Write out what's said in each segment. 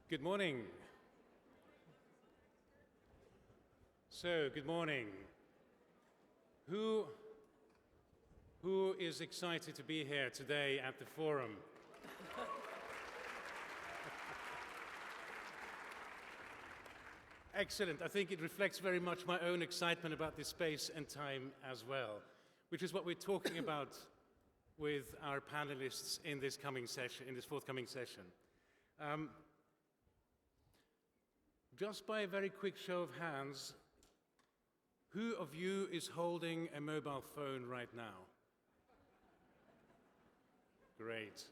Good morning. So, good morning. Who is excited to be here today at the forum? Excellent. I think it reflects very much my own excitement about this space and time as well, which is what we're talking about with our panelists in this coming session, in this forthcoming session. Just by a very quick show of hands, who of you is holding a mobile phone right now? Great.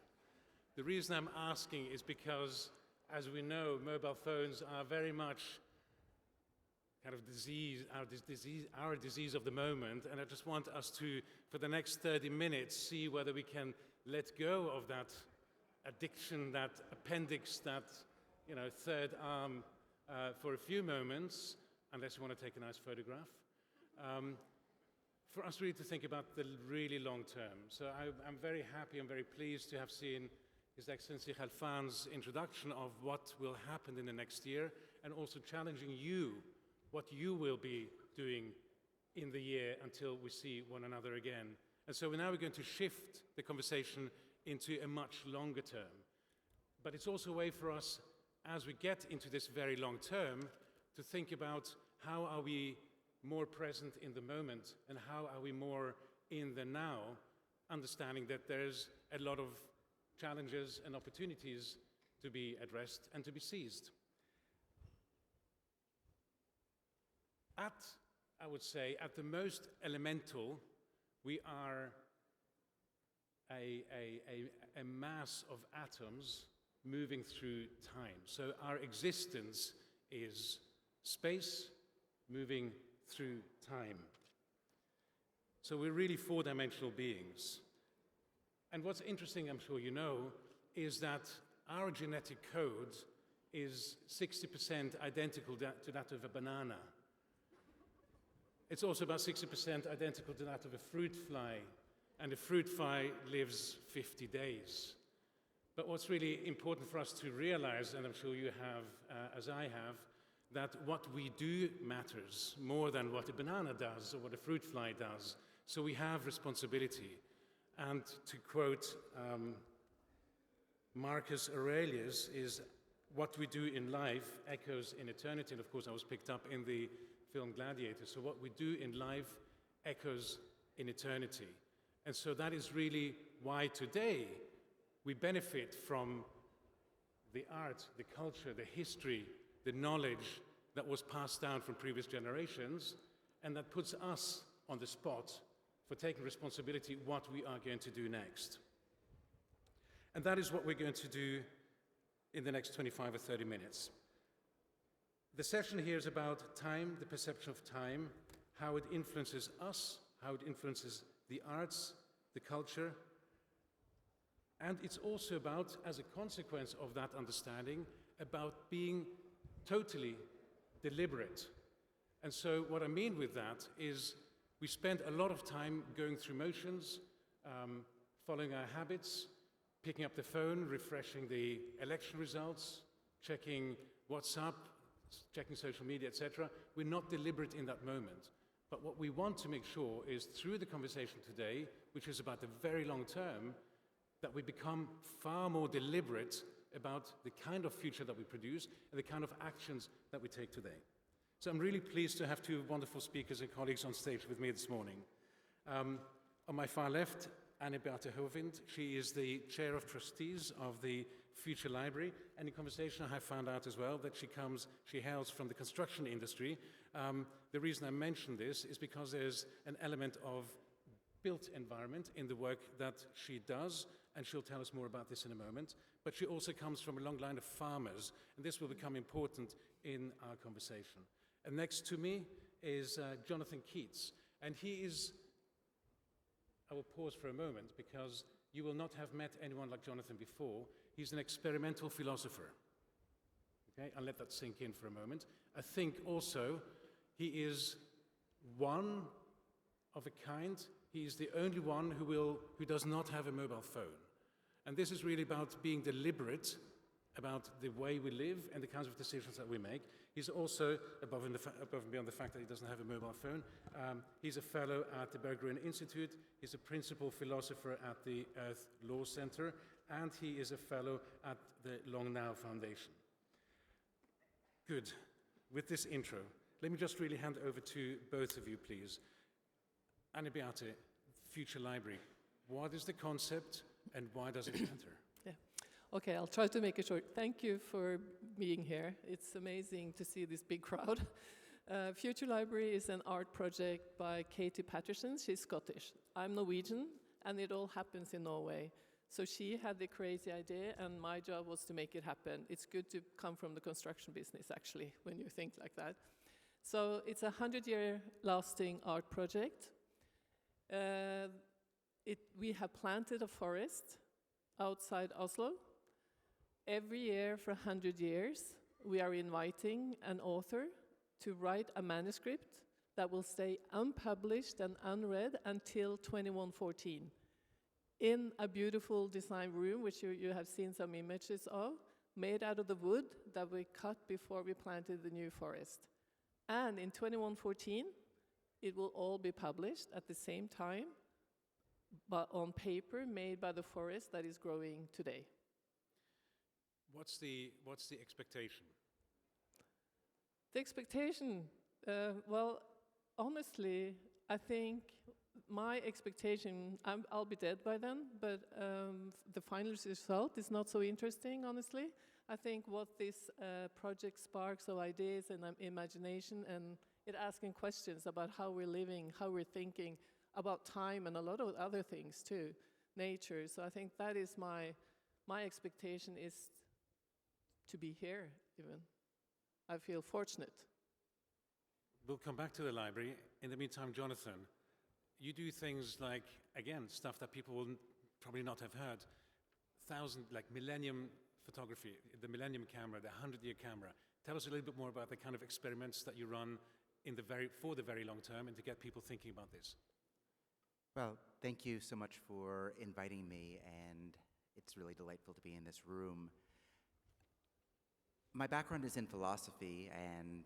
The reason I'm asking is because, as we know, mobile phones are very much kind of our disease of the moment, and I just want us to, for the next 30 minutes, see whether we can let go of that addiction, that appendix, that third arm for a few moments, unless you want to take a nice photograph, for us really to think about the really long term. So I'm very happy, I'm very pleased to have seen His Excellency Khalfan's introduction of what will happen in the next year, and also challenging you, what you will be doing in the year until we see one another again. And so now we're going to shift the conversation into a much longer term. But it's also a way for us, as we get into this very long term, to think about how are we more present in the moment and how are we more in the now, understanding that there's a lot of challenges and opportunities to be addressed and to be seized. I would say, at the most elemental, we are a mass of atoms moving through time. So our existence is space moving through time. So we're really four-dimensional beings. And what's interesting, I'm sure you know, is that our genetic code is 60% identical to that of a banana. It's also about 60% identical to that of a fruit fly, and a fruit fly lives 50 days. But what's really important for us to realize, and I'm sure you have, as I have, that what we do matters more than what a banana does or what a fruit fly does. So we have responsibility. And to quote Marcus Aurelius, is what we do in life echoes in eternity. And of course, I was picked up in the film Gladiator. So what we do in life echoes in eternity. And so that is really why today we benefit from the art, the culture, the history, the knowledge that was passed down from previous generations, and that puts us on the spot for taking responsibility what we are going to do next. And that is what we're going to do in the next 25 or 30 minutes. The session here is about time, the perception of time, how it influences us, how it influences the arts, the culture. And it's also about, as a consequence of that understanding, about being totally deliberate. And so what I mean with that is we spend a lot of time going through motions, following our habits, picking up the phone, refreshing the election results, checking WhatsApp, checking social media, etc. We're not deliberate in that moment. But what we want to make sure is, through the conversation today, which is about the very long term, that we become far more deliberate about the kind of future that we produce and the kind of actions that we take today. So I'm really pleased to have two wonderful speakers and colleagues on stage with me this morning. On my far left, Beate Hovind. She is the Chair of Trustees of the Future Library, and in conversation I have found out as well that she hails from the construction industry. The reason I mention this is because there's an element of built environment in the work that she does, and she'll tell us more about this in a moment. But she also comes from a long line of farmers, and this will become important in our conversation. And next to me is Jonathon Keats, and he is, I will pause for a moment because you will not have met anyone like Jonathon before. He's an experimental philosopher. Okay, I'll let that sink in for a moment. I think also he is one of a kind. He is the only one who does not have a mobile phone. And this is really about being deliberate about the way we live and the kinds of decisions that we make. He's also, above and beyond the fact that he doesn't have a mobile phone, he's a fellow at the Berggren Institute, he's a principal philosopher at the Earth Law Center, and he is a fellow at the Long Now Foundation. Good. With this intro, let me just really hand over to both of you, please. Anne Beate, Future Library. What is the concept and why does it matter? Yeah. Okay, I'll try to make it short. Thank you for being here. It's amazing to see this big crowd. Future Library is an art project by Katie Patterson. She's Scottish. I'm Norwegian, and it all happens in Norway. So she had the crazy idea, and my job was to make it happen. It's good to come from the construction business, actually, when you think like that. So it's a 100-year lasting art project. We have planted a forest outside Oslo. Every year for 100 years, we are inviting an author to write a manuscript that will stay unpublished and unread until 2114 in a beautiful design room, which you have seen some images of, made out of the wood that we cut before we planted the new forest. And in 2114, it will all be published at the same time, but on paper made by the forest that is growing today. What's the expectation? The expectation, well, honestly, I think my expectation, I'll be dead by then, but the final result is not so interesting, honestly. I think what this project sparks of ideas and imagination, and it asking questions about how we're living, how we're thinking, about time, and a lot of other things too, nature. So I think that is my expectation is to be here, even. I feel fortunate. We'll come back to the library. In the meantime, Jonathon, you do things like, again, stuff that people will probably not have heard. Like millennium photography, the millennium camera, the 100-year camera. Tell us a little bit more about the kind of experiments that you run for the very long term and to get people thinking about this. Well, thank you so much for inviting me, and it's really delightful to be in this room. My background is in philosophy, and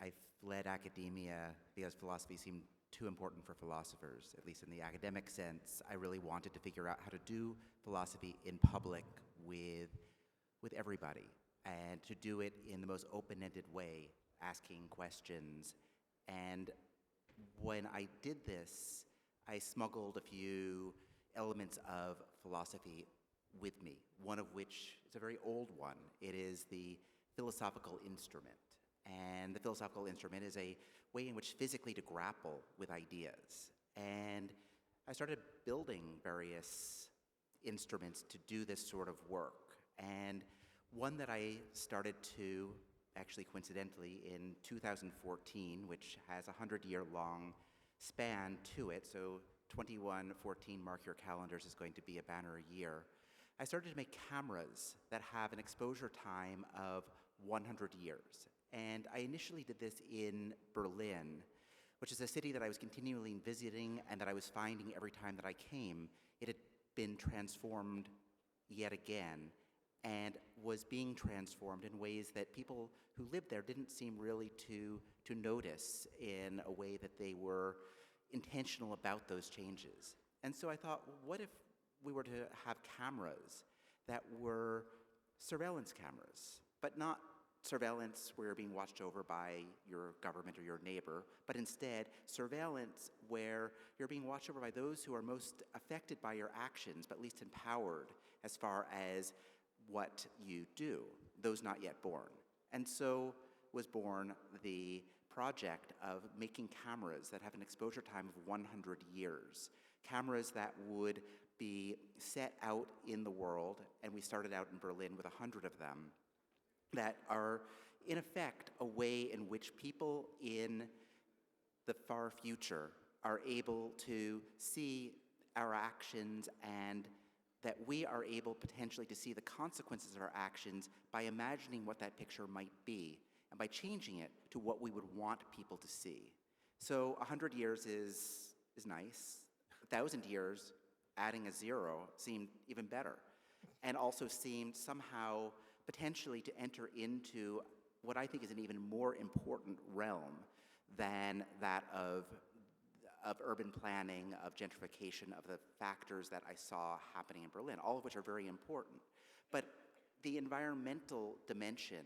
I've led academia because philosophy seemed too important for philosophers, at least in the academic sense. I really wanted to figure out how to do philosophy in public with everybody, and to do it in the most open-ended way, asking questions. And when I did this, I smuggled a few elements of philosophy with me, one of which is a very old one. It is the philosophical instrument. And the philosophical instrument is a way in which physically to grapple with ideas. And I started building various instruments to do this sort of work. And one that I started to, actually coincidentally, in 2014, which has a 100-year-long span to it, so 2114, mark your calendars, is going to be a banner year. I started to make cameras that have an exposure time of 100 years. And I initially did this in Berlin, which is a city that I was continually visiting and that I was finding every time that I came, it had been transformed yet again, and was being transformed in ways that people who lived there didn't seem really to notice in a way that they were intentional about those changes. And so I thought, what if we were to have cameras that were surveillance cameras, but not surveillance where you're being watched over by your government or your neighbor, but instead surveillance where you're being watched over by those who are most affected by your actions, but least empowered as far as what you do, those not yet born. And so was born the project of making cameras that have an exposure time of 100 years, cameras that would be set out in the world, and we started out in Berlin with 100 of them, that are, in effect, a way in which people in the far future are able to see our actions, and that we are able potentially to see the consequences of our actions by imagining what that picture might be, and by changing it to what we would want people to see. So 100 years is nice. 1,000 years, adding a zero, seemed even better, and also seemed somehow potentially to enter into what I think is an even more important realm than that of urban planning, of gentrification, of the factors that I saw happening in Berlin, all of which are very important. But the environmental dimension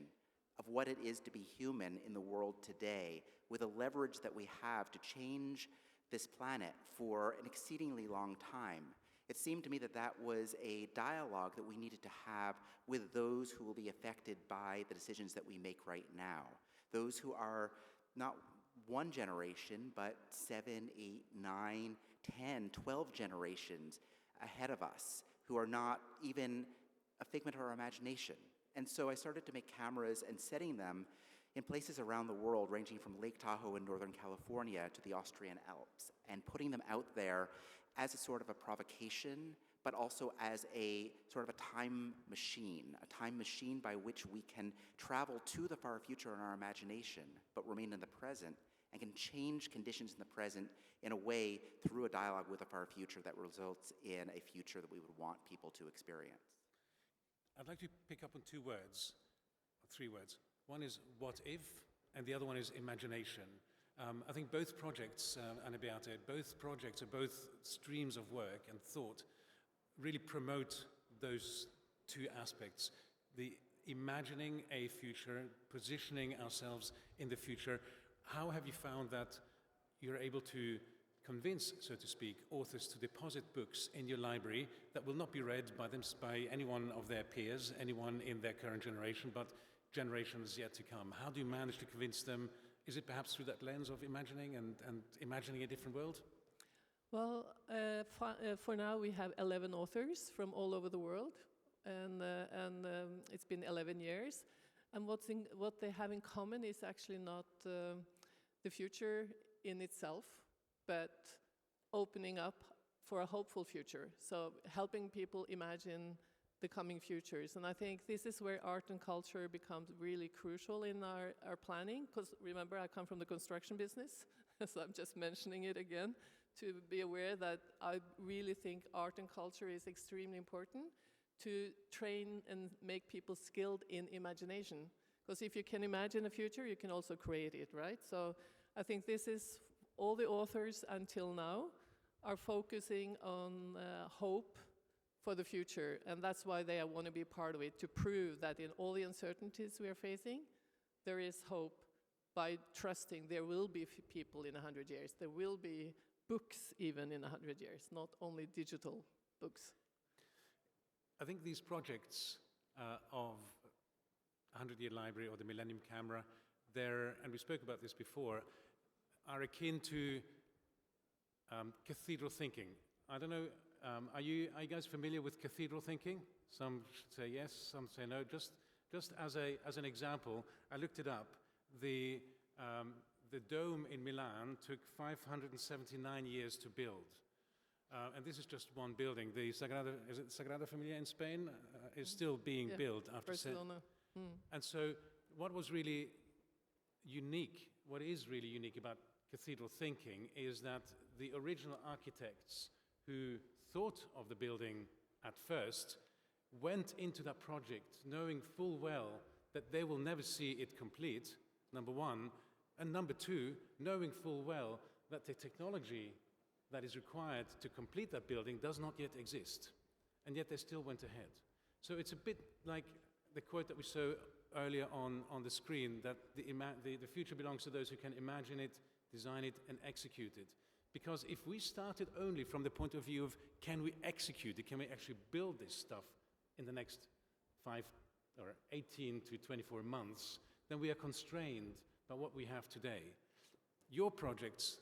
of what it is to be human in the world today, with the leverage that we have to change this planet for an exceedingly long time, it seemed to me that that was a dialogue that we needed to have with those who will be affected by the decisions that we make right now. Those who are not one generation, but 7, 8, 9, 10, 12 generations ahead of us, who are not even a figment of our imagination. And so I started to make cameras and setting them in places around the world, ranging from Lake Tahoe in Northern California to the Austrian Alps, and putting them out there as a sort of a provocation, but also as a sort of a time machine by which we can travel to the far future in our imagination, but remain in the present, and can change conditions in the present in a way through a dialogue with the far future that results in a future that we would want people to experience. I'd like to pick up on two words, or three words. One is what if, and the other one is imagination. I think both projects, and Beate, both projects are both streams of work and thought really promote those two aspects. The imagining a future, positioning ourselves in the future. How have you found that you're able to convince, so to speak, authors to deposit books in your library that will not be read by anyone of their peers, anyone in their current generation, but generations yet to come? How do you manage to convince them? Is it perhaps through that lens of imagining and imagining a different world? Well, for now we have 11 authors from all over the world, and it's been 11 years. And what they have in common is actually not the future in itself, but opening up for a hopeful future. So helping people imagine the coming futures. And I think this is where art and culture becomes really crucial in our planning, because remember, I come from the construction business, so I'm just mentioning it again, to be aware that I really think art and culture is extremely important to train and make people skilled in imagination. Because if you can imagine a future, you can also create it, right? So I think this is, all the authors until now are focusing on hope for the future, and that's why they want to be part of it, to prove that in all the uncertainties we are facing, there is hope by trusting there will be people in 100 years. There will be books even in 100 years, not only digital books. I think these projects of 100-Year Library or the Millennium Camera, and we spoke about this before, are akin to cathedral thinking. I don't know, are you guys familiar with cathedral thinking? Some should say yes, some say no. Just as an example, I looked it up. The dome in Milan took 579 years to build. And this is just one building. The Sagrada Familia in Spain is still being built after Barcelona. And so what is really unique about cathedral thinking is that the original architects who thought of the building at first went into that project knowing full well that they will never see it complete, number one, and number two, knowing full well that the technology that is required to complete that building does not yet exist, and yet they still went ahead. So it's a bit like the quote that we saw earlier on the screen, that the future belongs to those who can imagine it, design it, and execute it. Because if we started only from the point of view of can we execute it, can we actually build this stuff in the next 5 or 18 to 24 months, then we are constrained by what we have today. Your projects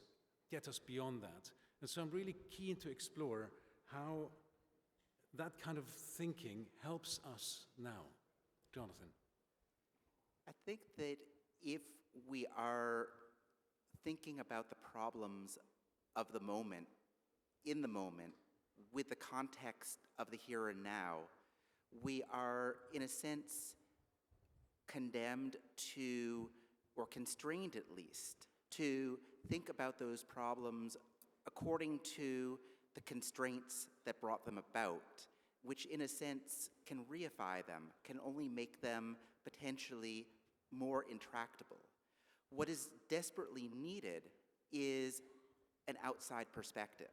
get us beyond that. And so I'm really keen to explore how that kind of thinking helps us now. Jonathon. I think that if we are thinking about the problems of the moment, in the moment, with the context of the here and now, we are, in a sense, condemned to, or constrained at least, to think about those problems according to the constraints that brought them about, which in a sense can reify them, can only make them potentially more intractable. What is desperately needed is an outside perspective.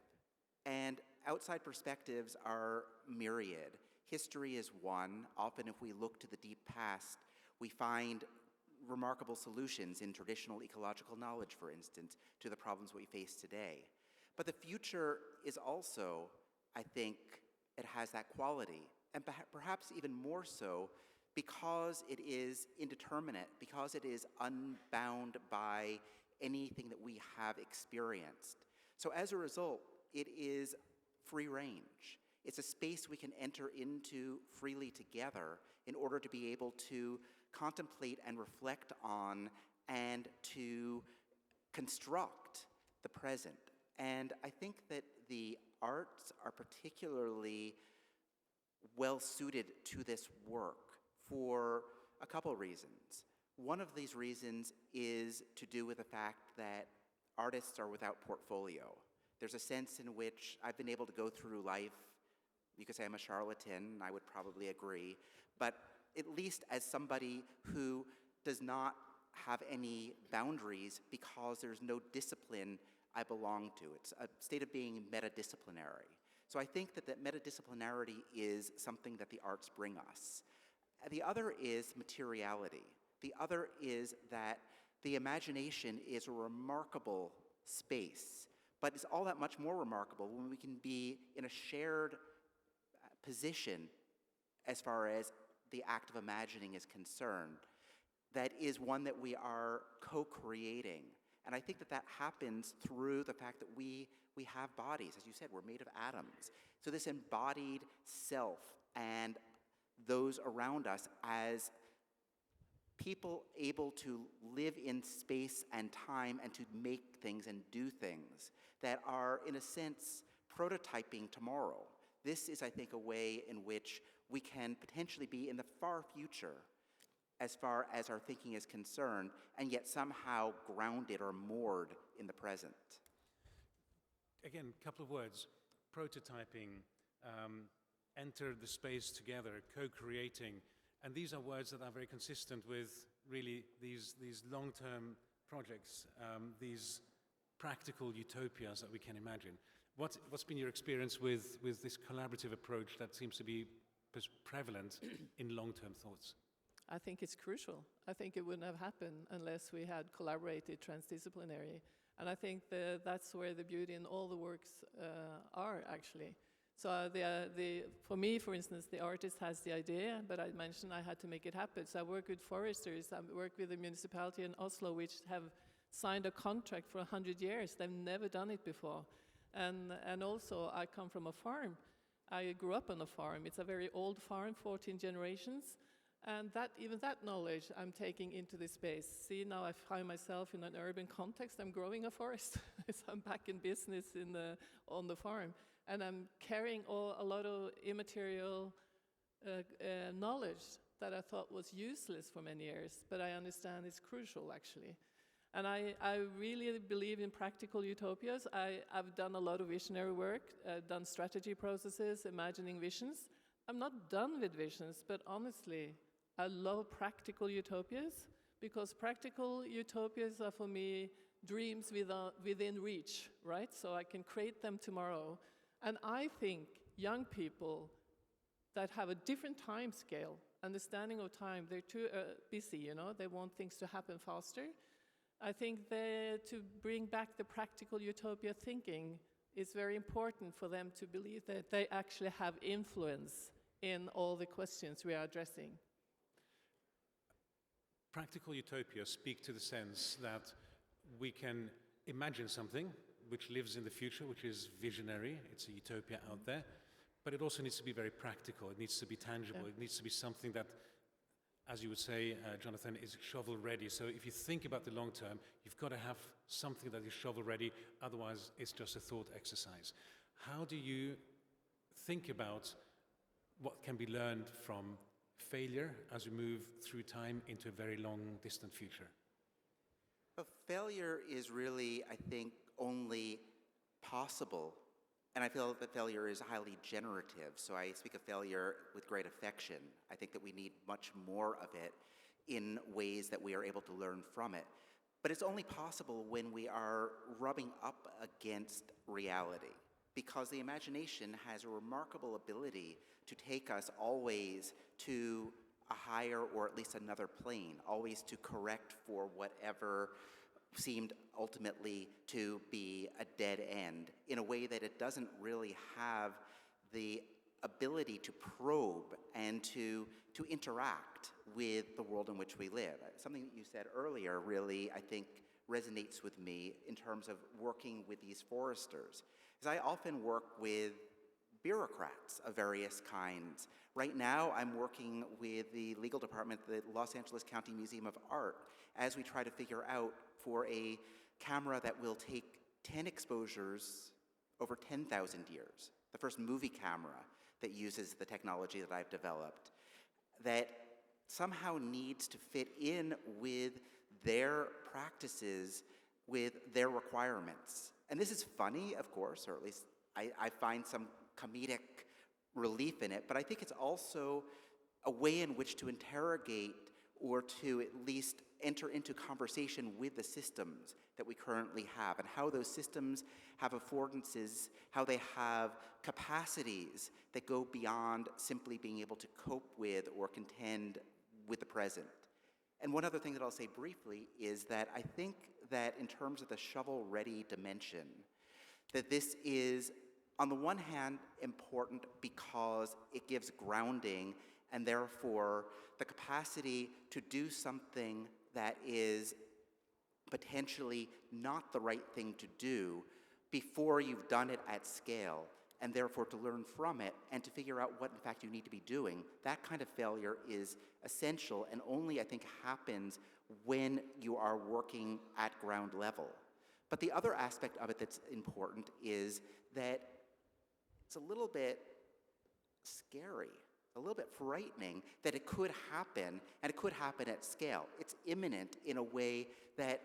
And outside perspectives are myriad. History is one. Often if we look to the deep past, we find remarkable solutions in traditional ecological knowledge, for instance, to the problems we face today. But the future is also, I think, it has that quality, and perhaps even more so because it is indeterminate, because it is unbound by anything that we have experienced. So as a result, it is free range. It's a space we can enter into freely together in order to be able to contemplate and reflect on and to construct the present. And I think that the arts are particularly well suited to this work for a couple reasons. One of these reasons is to do with the fact that artists are without portfolio. There's a sense in which I've been able to go through life. You could say I'm a charlatan, I would probably agree, but at least as somebody who does not have any boundaries because there's no discipline I belong to. It's a state of being metadisciplinary. So I think that metadisciplinarity is something that the arts bring us. The other is materiality. The other is that the imagination is a remarkable space, but it's all that much more remarkable when we can be in a shared position as far as the act of imagining is concerned. That is one that we are co-creating. And I think that that happens through the fact that we have bodies. As you said, we're made of atoms. So this embodied self and those around us as people able to live in space and time and to make things and do things that are, in a sense, prototyping tomorrow. This is, I think, a way in which we can potentially be in the far future as far as our thinking is concerned, and yet somehow grounded or moored in the present. Again, a couple of words. Prototyping, enter the space together, co-creating. And these are words that are very consistent with really these long-term projects, these practical utopias that we can imagine. What's been your experience with this collaborative approach that seems to be prevalent in long-term thoughts? I think it's crucial. I think it wouldn't have happened unless we had collaborated transdisciplinary. And I think that's where the beauty in all the works are, actually. So for me, for instance, the artist has the idea, but I mentioned I had to make it happen. So I work with foresters, I work with the municipality in Oslo, which have signed a contract for 100 years. They've never done it before. And also, I come from a farm. I grew up on a farm. It's a very old farm, 14 generations. And even that knowledge I'm taking into this space. See, now I find myself in an urban context. I'm growing a forest. So I'm back in business on the farm. And I'm carrying a lot of immaterial knowledge that I thought was useless for many years, but I understand it's crucial, actually. And I really believe in practical utopias. I've done a lot of visionary work, done strategy processes, imagining visions. I'm not done with visions, but honestly, I love practical utopias, because practical utopias are, for me, dreams within reach, right? So I can create them tomorrow. And I think young people that have a different time scale, understanding of time, they're too busy, you know, they want things to happen faster. I think to bring back the practical utopia thinking is very important for them to believe that they actually have influence in all the questions we are addressing. Practical utopias speak to the sense that we can imagine something which lives in the future, which is visionary. It's a utopia out there. But it also needs to be very practical. It needs to be tangible. Yeah. It needs to be something that, as you would say, Jonathon, is shovel-ready. So if you think about the long term, you've got to have something that is shovel-ready. Otherwise, it's just a thought exercise. How do you think about what can be learned from failure as we move through time into a very long, distant future? Well, failure is really, I think, only possible And I feel that failure is highly generative, so I speak of failure with great affection. I think that we need much more of it in ways that we are able to learn from it. But it's only possible when we are rubbing up against reality, because the imagination has a remarkable ability to take us always to a higher or at least another plane, always to correct for whatever seemed ultimately to be a dead end, in a way that it doesn't really have the ability to probe and to interact with the world in which we live. Something that you said earlier really, I think, resonates with me in terms of working with these foresters. Because I often work with bureaucrats of various kinds. Right now, I'm working with the legal department at the Los Angeles County Museum of Art as we try to figure out for a camera that will take 10 exposures over 10,000 years, the first movie camera that uses the technology that I've developed, that somehow needs to fit in with their practices, with their requirements. And this is funny, of course, or at least I find some comedic relief in it, but I think it's also a way in which to interrogate or to at least enter into conversation with the systems that we currently have and how those systems have affordances, how they have capacities that go beyond simply being able to cope with or contend with the present. And one other thing that I'll say briefly is that I think that in terms of the shovel-ready dimension, that this is, on the one hand, important because it gives grounding and therefore the capacity to do something that is potentially not the right thing to do before you've done it at scale, and therefore to learn from it and to figure out what in fact you need to be doing. That kind of failure is essential and only, I think, happens when you are working at ground level. But the other aspect of it that's important is that it's a little bit scary, a little bit frightening that it could happen, and it could happen at scale. It's imminent in a way that,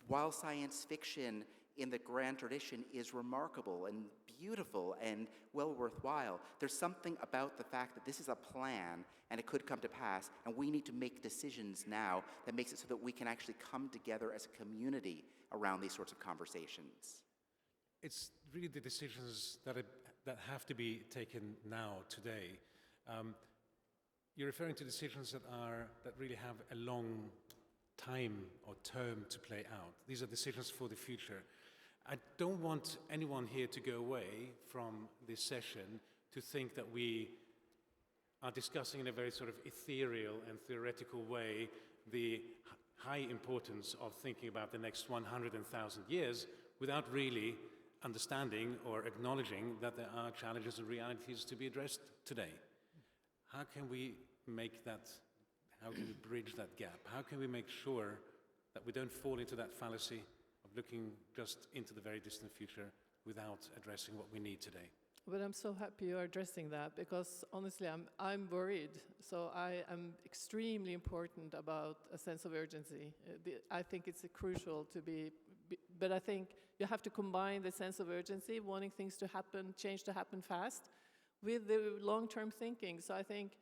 while science fiction in the grand tradition is remarkable and beautiful and well worthwhile, there's something about the fact that this is a plan and it could come to pass, and we need to make decisions now that makes it so that we can actually come together as a community around these sorts of conversations. It's really the decisions that have to be taken now, today. You're referring to decisions that really have a long time or term to play out. These are decisions for the future. I don't want anyone here to go away from this session to think that we are discussing in a very sort of ethereal and theoretical way the high importance of thinking about the next 100,000 years without really understanding or acknowledging that there are challenges and realities to be addressed today. How can we make that, how can we bridge that gap? How can we make sure that we don't fall into that fallacy of looking just into the very distant future without addressing what we need today? But I'm so happy you're addressing that, because honestly, I'm worried. So I am extremely important about a sense of urgency. I think it's crucial to be, but I think you have to combine the sense of urgency, wanting things to happen, change to happen fast, with the long-term thinking. So I think,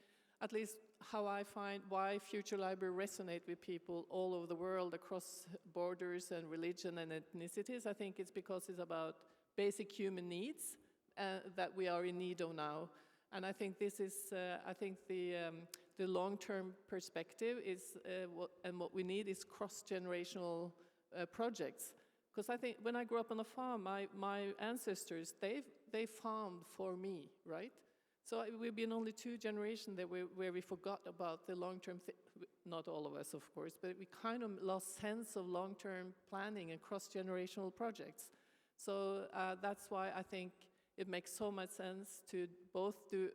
at least how I find why Future Library resonate with people all over the world, across borders and religion and ethnicities, I think it's because it's about basic human needs that we are in need of now. And I think this is, I think the long-term perspective is, what we need is cross-generational projects. Because I think when I grew up on a farm, my ancestors, they farmed for me, right? So we've been only 2 generations where we forgot about the long-term, not all of us, of course, but we kind of lost sense of long-term planning and cross-generational projects. So that's why I think it makes so much sense to both do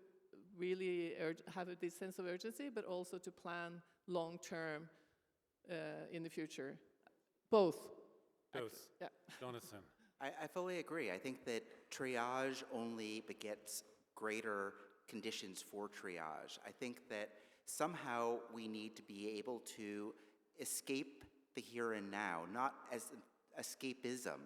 really have this sense of urgency, but also to plan long-term in the future. Both. Both. Yeah. Jonathon. I fully agree. I think that triage only begets greater conditions for triage. I think that somehow we need to be able to escape the here and now, not as escapism,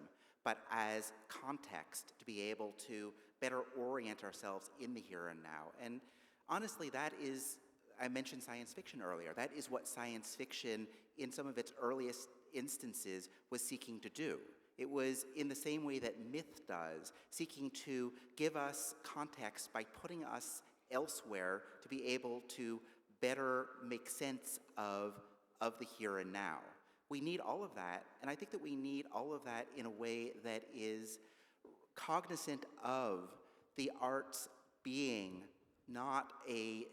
but as context to be able to better orient ourselves in the here and now. And honestly, that is, I mentioned science fiction earlier, that is what science fiction in some of its earliest instances was seeking to do. It was in the same way that myth does, seeking to give us context by putting us elsewhere to be able to better make sense of the here and now. We need all of that, and I think that we need all of that in a way that is cognizant of the arts being not an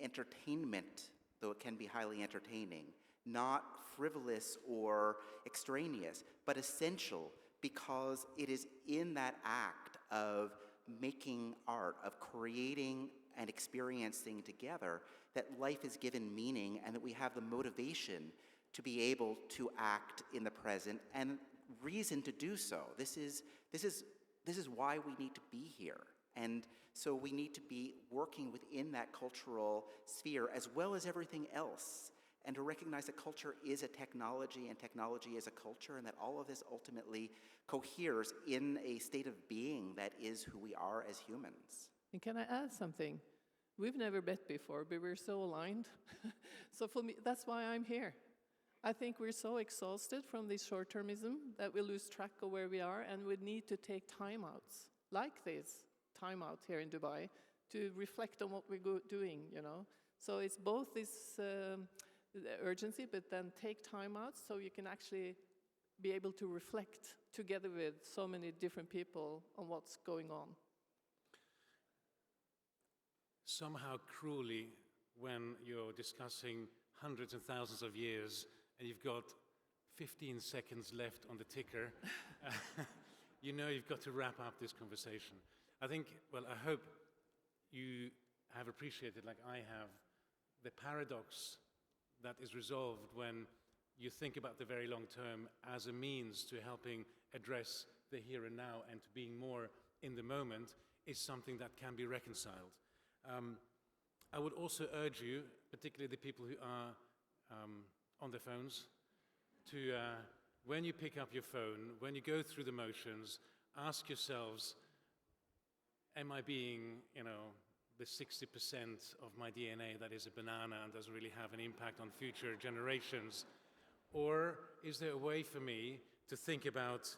entertainment, though it can be highly entertaining, not frivolous or extraneous, but essential, because it is in that act of making art, of creating and experiencing together, that life is given meaning and that we have the motivation to be able to act in the present and reason to do so. This is why we need to be here. And so we need to be working within that cultural sphere as well as everything else, and to recognize that culture is a technology and technology is a culture, and that all of this ultimately coheres in a state of being that is who we are as humans. And can I add something? We've never met before, but we're so aligned. So for me, that's why I'm here. I think we're so exhausted from this short-termism that we lose track of where we are, and we need to take time-outs, like this time-out here in Dubai, to reflect on what we're doing, you know. So it's both this urgency, but then take time-outs so you can actually be able to reflect together with so many different people on what's going on. Somehow cruelly, when you're discussing hundreds and thousands of years and you've got 15 seconds left on the ticker, you know you've got to wrap up this conversation. I think, well, I hope you have appreciated, like I have, the paradox that is resolved when you think about the very long term as a means to helping address the here and now and to being more in the moment is something that can be reconciled. I would also urge you, particularly the people who are on their phones, to, when you pick up your phone, when you go through the motions, ask yourselves, am I being, you know, the 60% of my DNA that is a banana and doesn't really have an impact on future generations? Or is there a way for me to think about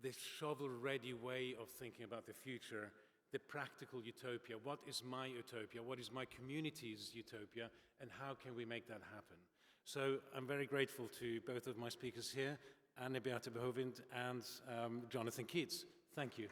this shovel-ready way of thinking about the future, the practical utopia? What is my utopia? What is my community's utopia? And how can we make that happen? So I'm very grateful to both of my speakers here, Beate Hovind and Jonathon Keats. Thank you.